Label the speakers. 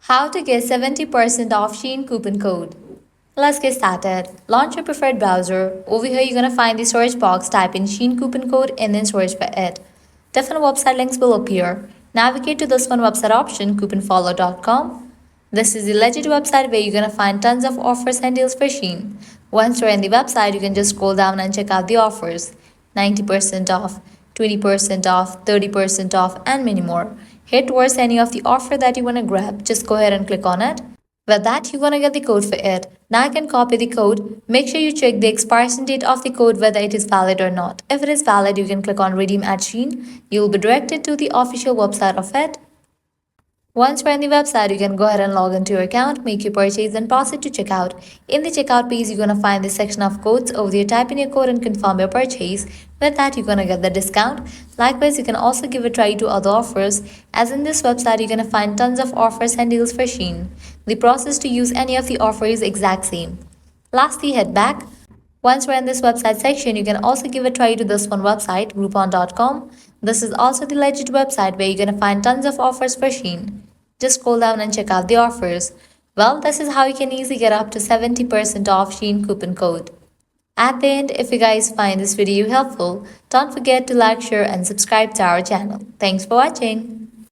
Speaker 1: How to get 70% off Shein coupon code. Let's get started. Launch your preferred browser. Over here, you're gonna find the search box, type in Shein coupon code and then search for it. Different website links will appear. Navigate to this one website option, couponfollow.com. This is the legit website where you're gonna find tons of offers and deals for Shein. Once you're in the website, you can just scroll down and check out the offers. 90% off, 20% off, 30% off, and many more. Hit towards any of the offer that you want to grab. Just go ahead and click on it. With that, you're going to get the code for it. Now you can copy the code. Make sure you check the expiration date of the code, whether it is valid or not. If it is valid, you can click on redeem at Shein. You will be directed to the official website of it. Once you're on the website, you can go ahead and log into your account, make your purchase, and pass it to checkout. In the checkout page, you're going to find this section of codes. Over there, type in your code and confirm your purchase. With that, you're going to get the discount. Likewise, you can also give a try to other offers. As in this website, you're going to find tons of offers and deals for Shein. The process to use any of the offer is exact same. Lastly, head back. Once we're in this website section, you can also give a try to this one website, groupon.com. This is also the legit website where you're going to find tons of offers for Shein. Just scroll down and check out the offers. Well, this is how you can easily get up to 70% off Shein coupon code. At the end, if you guys find this video helpful, don't forget to like, share, and subscribe to our channel. Thanks for watching.